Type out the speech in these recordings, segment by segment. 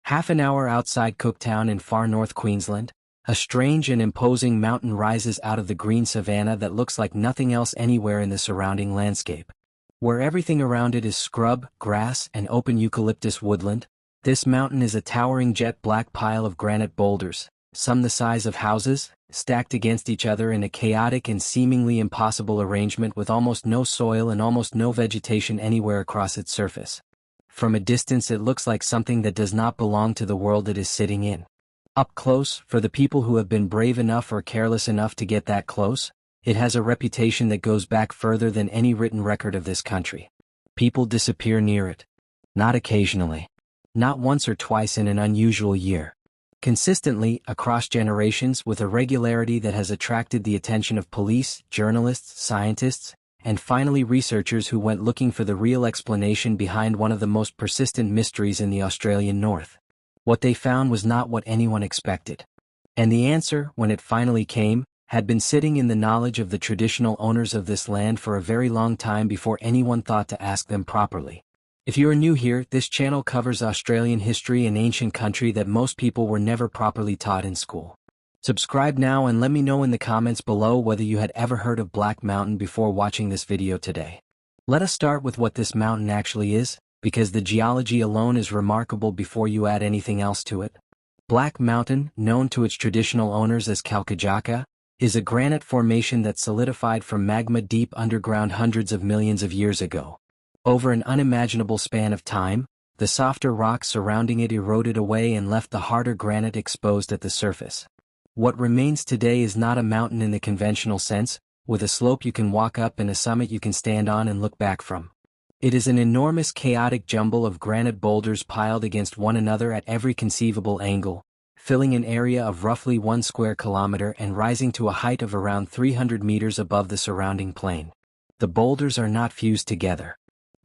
Half an hour outside Cooktown in far north Queensland, a strange and imposing mountain rises out of the green savanna that looks like nothing else anywhere in the surrounding landscape. Where everything around it is scrub, grass, and open eucalyptus woodland, this mountain is a towering jet-black pile of granite boulders, some the size of houses, stacked against each other in a chaotic and seemingly impossible arrangement with almost no soil and almost no vegetation anywhere across its surface. From a distance it looks like something that does not belong to the world it is sitting in. Up close, for the people who have been brave enough or careless enough to get that close, it has a reputation that goes back further than any written record of this country. People disappear near it. Not occasionally. Not once or twice in an unusual year. Consistently, across generations, with a regularity that has attracted the attention of police, journalists, scientists, and finally researchers who went looking for the real explanation behind one of the most persistent mysteries in the Australian North. What they found was not what anyone expected. And the answer, when it finally came, had been sitting in the knowledge of the traditional owners of this land for a very long time before anyone thought to ask them properly. If you are new here, this channel covers Australian history, an ancient country that most people were never properly taught in school. Subscribe now and let me know in the comments below whether you had ever heard of Black Mountain before watching this video today. Let us start with what this mountain actually is, because the geology alone is remarkable before you add anything else to it. Black Mountain, known to its traditional owners as Kalkajaka, is a granite formation that solidified from magma deep underground hundreds of millions of years ago. Over an unimaginable span of time, the softer rock surrounding it eroded away and left the harder granite exposed at the surface. What remains today is not a mountain in the conventional sense, with a slope you can walk up and a summit you can stand on and look back from. It is an enormous chaotic jumble of granite boulders piled against one another at every conceivable angle, filling an area of roughly 1 square kilometer and rising to a height of around 300 meters above the surrounding plain. The boulders are not fused together.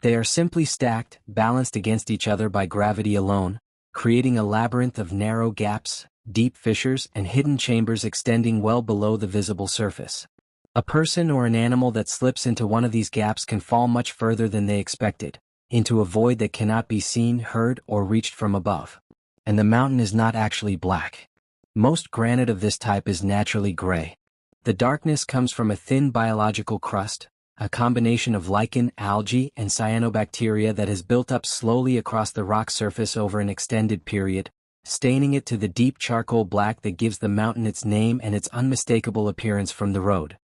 They are simply stacked, balanced against each other by gravity alone, creating a labyrinth of narrow gaps, deep fissures, and hidden chambers extending well below the visible surface. A person or an animal that slips into one of these gaps can fall much further than they expected, into a void that cannot be seen, heard, or reached from above. And the mountain is not actually black. Most granite of this type is naturally gray. The darkness comes from a thin biological crust, a combination of lichen, algae, and cyanobacteria that has built up slowly across the rock surface over an extended period, staining it to the deep charcoal black that gives the mountain its name and its unmistakable appearance from the road.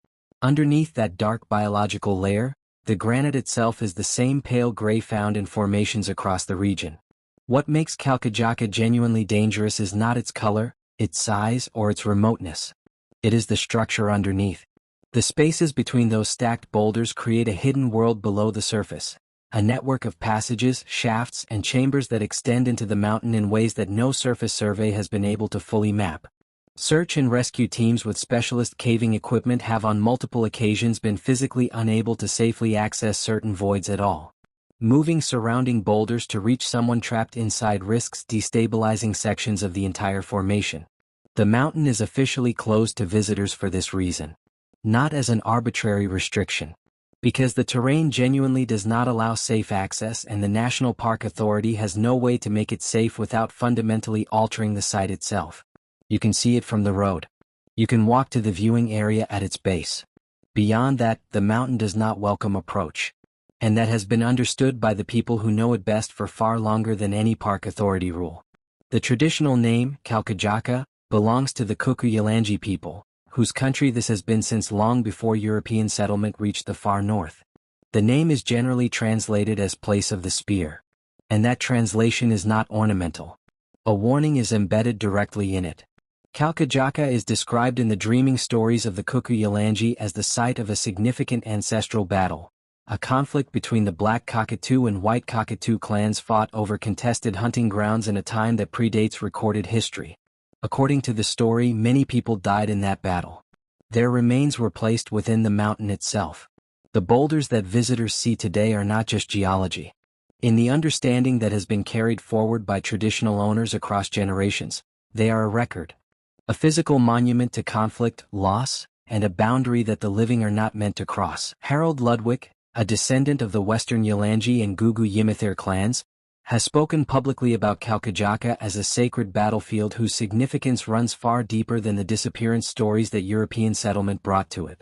Underneath that dark biological layer, the granite itself is the same pale gray found in formations across the region. What makes Kalkajaka genuinely dangerous is not its color, its size, or its remoteness. It is the structure underneath. The spaces between those stacked boulders create a hidden world below the surface, a network of passages, shafts, and chambers that extend into the mountain in ways that no surface survey has been able to fully map. Search and rescue teams with specialist caving equipment have on multiple occasions been physically unable to safely access certain voids at all. Moving surrounding boulders to reach someone trapped inside risks destabilizing sections of the entire formation. The mountain is officially closed to visitors for this reason. Not as an arbitrary restriction. Because the terrain genuinely does not allow safe access and the National Park Authority has no way to make it safe without fundamentally altering the site itself. You can see it from the road. You can walk to the viewing area at its base. Beyond that, the mountain does not welcome approach. And that has been understood by the people who know it best for far longer than any park authority rule. The traditional name, Kalkajaka, belongs to the Kuku Yalanji people, whose country this has been since long before European settlement reached the far north. The name is generally translated as place of the spear. And that translation is not ornamental. A warning is embedded directly in it. Kalkajaka is described in the dreaming stories of the Kuku Yalanji as the site of a significant ancestral battle. A conflict between the Black Cockatoo and White Cockatoo clans fought over contested hunting grounds in a time that predates recorded history. According to the story, many people died in that battle. Their remains were placed within the mountain itself. The boulders that visitors see today are not just geology. In the understanding that has been carried forward by traditional owners across generations, they are a record. A physical monument to conflict, loss, and a boundary that the living are not meant to cross. Harold Ludwig, a descendant of the Western Yalanji and Gugu Yimithir clans, has spoken publicly about Kalkajaka as a sacred battlefield whose significance runs far deeper than the disappearance stories that European settlement brought to it.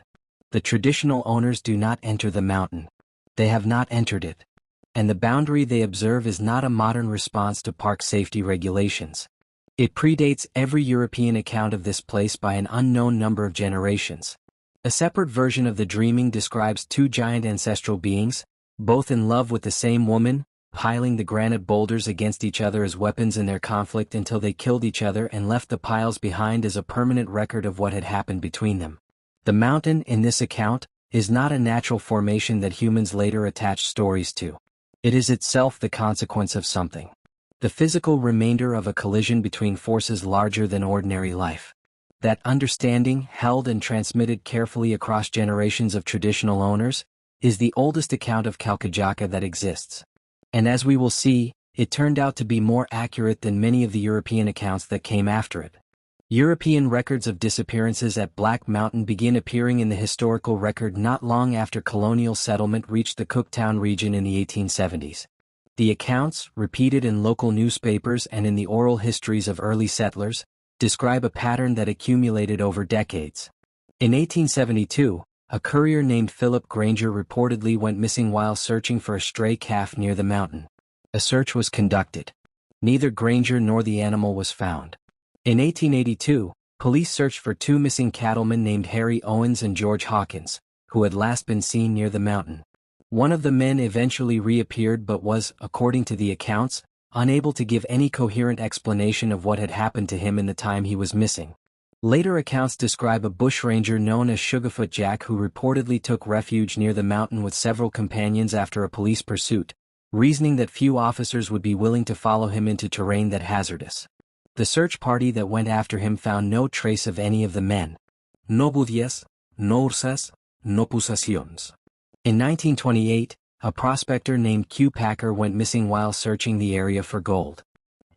The traditional owners do not enter the mountain. They have not entered it. And the boundary they observe is not a modern response to park safety regulations. It predates every European account of this place by an unknown number of generations. A separate version of the Dreaming describes two giant ancestral beings, both in love with the same woman, piling the granite boulders against each other as weapons in their conflict until they killed each other and left the piles behind as a permanent record of what had happened between them. The mountain, in this account, is not a natural formation that humans later attach stories to. It is itself the consequence of something. The physical remainder of a collision between forces larger than ordinary life. That understanding, held and transmitted carefully across generations of traditional owners, is the oldest account of Kalkajaka that exists. And as we will see, it turned out to be more accurate than many of the European accounts that came after it. European records of disappearances at Black Mountain begin appearing in the historical record not long after colonial settlement reached the Cooktown region in the 1870s. The accounts, repeated in local newspapers and in the oral histories of early settlers, describe a pattern that accumulated over decades. In 1872, a courier named Philip Granger reportedly went missing while searching for a stray calf near the mountain. A search was conducted. Neither Granger nor the animal was found. In 1882, police searched for two missing cattlemen named Harry Owens and George Hawkins, who had last been seen near the mountain. One of the men eventually reappeared but was, according to the accounts, unable to give any coherent explanation of what had happened to him in the time he was missing. Later accounts describe a bushranger known as Sugarfoot Jack who reportedly took refuge near the mountain with several companions after a police pursuit, reasoning that few officers would be willing to follow him into terrain that hazardous. The search party that went after him found no trace of any of the men. No budias, no ursas, no possessions. In 1928, a prospector named Q. Packer went missing while searching the area for gold.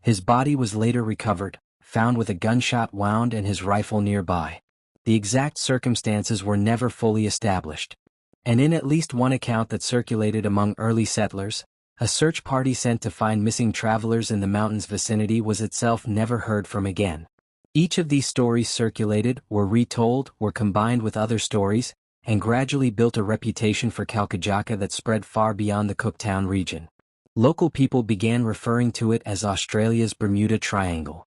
His body was later recovered, found with a gunshot wound and his rifle nearby. The exact circumstances were never fully established. And in at least one account that circulated among early settlers, a search party sent to find missing travelers in the mountain's vicinity was itself never heard from again. Each of these stories circulated, were retold, were combined with other stories, and gradually built a reputation for Kalkajaka that spread far beyond the Cooktown region. Local people began referring to it as Australia's Bermuda Triangle.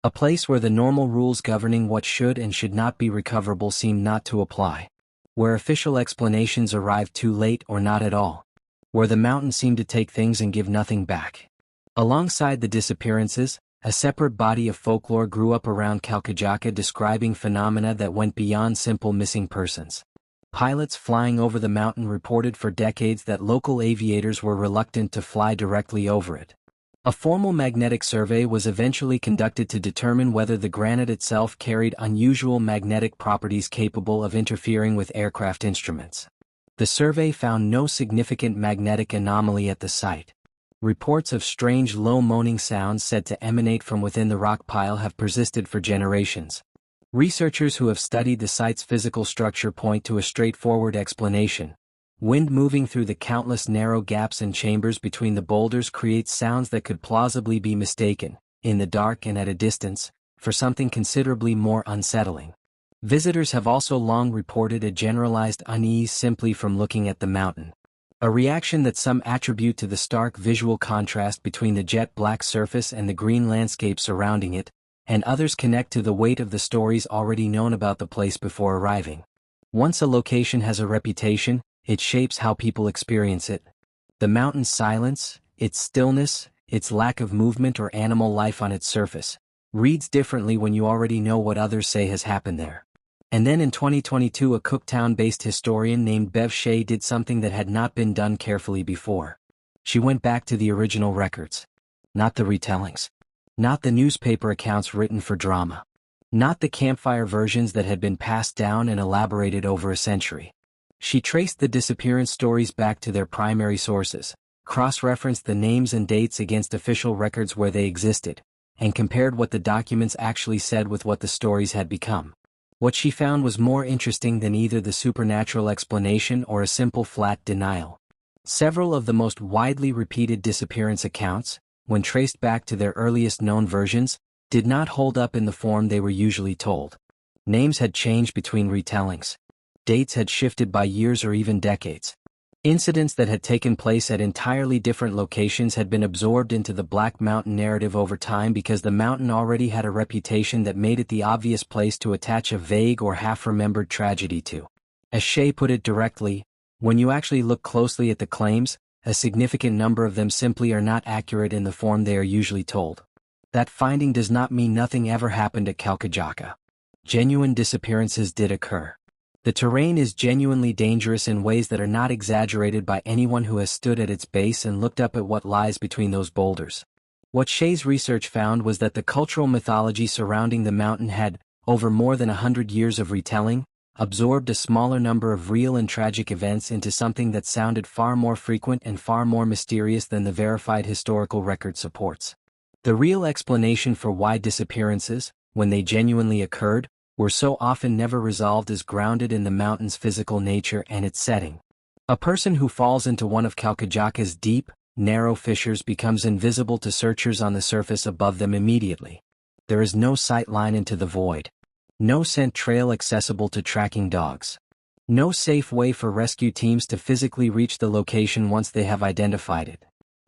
A place where the normal rules governing what should and should not be recoverable seemed not to apply. Where official explanations arrived too late or not at all. Where the mountain seemed to take things and give nothing back. Alongside the disappearances, a separate body of folklore grew up around Kalkajaka describing phenomena that went beyond simple missing persons. Pilots flying over the mountain reported for decades that local aviators were reluctant to fly directly over it. A formal magnetic survey was eventually conducted to determine whether the granite itself carried unusual magnetic properties capable of interfering with aircraft instruments. The survey found no significant magnetic anomaly at the site. Reports of strange low moaning sounds said to emanate from within the rock pile have persisted for generations. Researchers who have studied the site's physical structure point to a straightforward explanation. Wind moving through the countless narrow gaps and chambers between the boulders creates sounds that could plausibly be mistaken, in the dark and at a distance, for something considerably more unsettling. Visitors have also long reported a generalized unease simply from looking at the mountain. A reaction that some attribute to the stark visual contrast between the jet black surface and the green landscape surrounding it, and others connect to the weight of the stories already known about the place before arriving. Once a location has a reputation, it shapes how people experience it. The mountain's silence, its stillness, its lack of movement or animal life on its surface, reads differently when you already know what others say has happened there. And then in 2022 a Cooktown-based historian named Bev Shea did something that had not been done carefully before. She went back to the original records. Not the retellings. Not the newspaper accounts written for drama. Not the campfire versions that had been passed down and elaborated over a century. She traced the disappearance stories back to their primary sources, cross-referenced the names and dates against official records where they existed, and compared what the documents actually said with what the stories had become. What she found was more interesting than either the supernatural explanation or a simple flat denial. Several of the most widely repeated disappearance accounts, when traced back to their earliest known versions, did not hold up in the form they were usually told. Names had changed between retellings. Dates had shifted by years or even decades. Incidents that had taken place at entirely different locations had been absorbed into the Black Mountain narrative over time because the mountain already had a reputation that made it the obvious place to attach a vague or half-remembered tragedy to. As Shea put it directly, when you actually look closely at the claims, a significant number of them simply are not accurate in the form they are usually told. That finding does not mean nothing ever happened at Kalkajaka. Genuine disappearances did occur. The terrain is genuinely dangerous in ways that are not exaggerated by anyone who has stood at its base and looked up at what lies between those boulders. What Shea's research found was that the cultural mythology surrounding the mountain had, over more than 100 years of retelling, absorbed a smaller number of real and tragic events into something that sounded far more frequent and far more mysterious than the verified historical record supports. The real explanation for why disappearances, when they genuinely occurred, were so often never resolved is grounded in the mountain's physical nature and its setting. A person who falls into one of Kalkajaka's deep, narrow fissures becomes invisible to searchers on the surface above them immediately. There is no sight line into the void. No scent trail accessible to tracking dogs. No safe way for rescue teams to physically reach the location once they have identified it.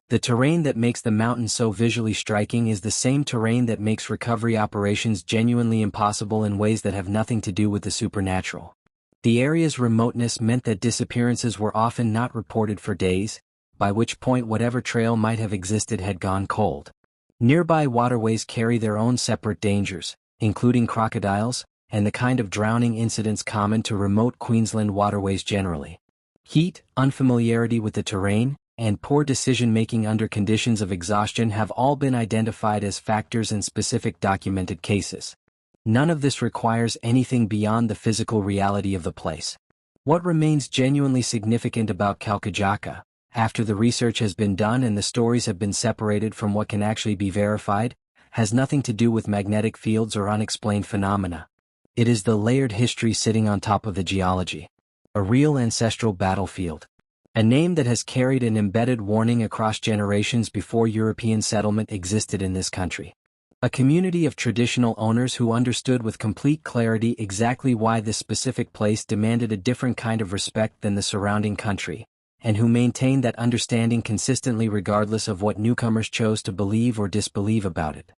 The terrain that makes the mountain so visually striking is the same terrain that makes recovery operations genuinely impossible in ways that have nothing to do with the supernatural. The area's remoteness meant that disappearances were often not reported for days, by which point whatever trail might have existed had gone cold. Nearby waterways carry their own separate dangers, including crocodiles, and the kind of drowning incidents common to remote Queensland waterways generally. Heat, unfamiliarity with the terrain, and poor decision-making under conditions of exhaustion have all been identified as factors in specific documented cases. None of this requires anything beyond the physical reality of the place. What remains genuinely significant about Kalkajaka, after the research has been done and the stories have been separated from what can actually be verified, has nothing to do with magnetic fields or unexplained phenomena. It is the layered history sitting on top of the geology. A real ancestral battlefield. A name that has carried an embedded warning across generations before European settlement existed in this country. A community of traditional owners who understood with complete clarity exactly why this specific place demanded a different kind of respect than the surrounding country, and who maintained that understanding consistently regardless of what newcomers chose to believe or disbelieve about it.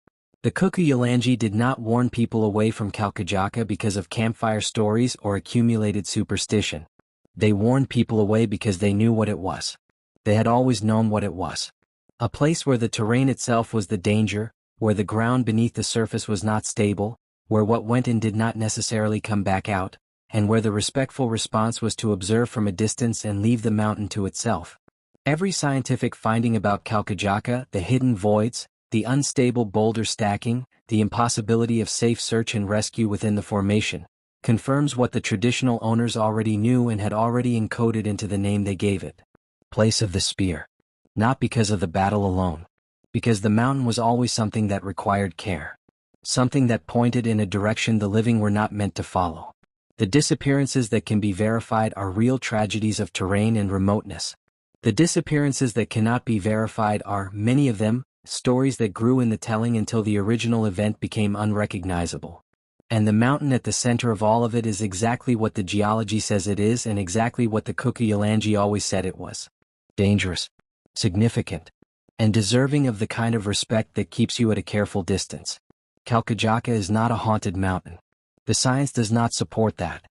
The Kuku Yalanji did not warn people away from Kalkajaka because of campfire stories or accumulated superstition. They warned people away because they knew what it was. They had always known what it was. A place where the terrain itself was the danger, where the ground beneath the surface was not stable, where what went in did not necessarily come back out, and where the respectful response was to observe from a distance and leave the mountain to itself. Every scientific finding about Kalkajaka, the hidden voids, the unstable boulder stacking, the impossibility of safe search and rescue within the formation, confirms what the traditional owners already knew and had already encoded into the name they gave it. Place of the Spear. Not because of the battle alone. Because the mountain was always something that required care. Something that pointed in a direction the living were not meant to follow. The disappearances that can be verified are real tragedies of terrain and remoteness. The disappearances that cannot be verified are, many of them, stories that grew in the telling until the original event became unrecognizable. And the mountain at the center of all of it is exactly what the geology says it is and exactly what the Kuku Yalanji always said it was. Dangerous, significant, and deserving of the kind of respect that keeps you at a careful distance. Kalkajaka is not a haunted mountain. The science does not support that.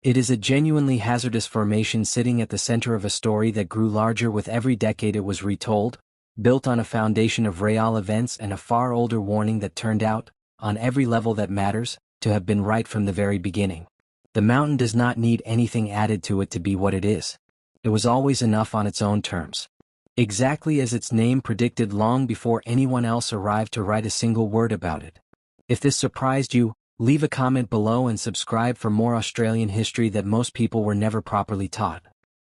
It is a genuinely hazardous formation sitting at the center of a story that grew larger with every decade it was retold, built on a foundation of real events and a far older warning that turned out, on every level that matters, to have been right from the very beginning. The mountain does not need anything added to it to be what it is. It was always enough on its own terms. Exactly as its name predicted long before anyone else arrived to write a single word about it. If this surprised you, leave a comment below and subscribe for more Australian history that most people were never properly taught.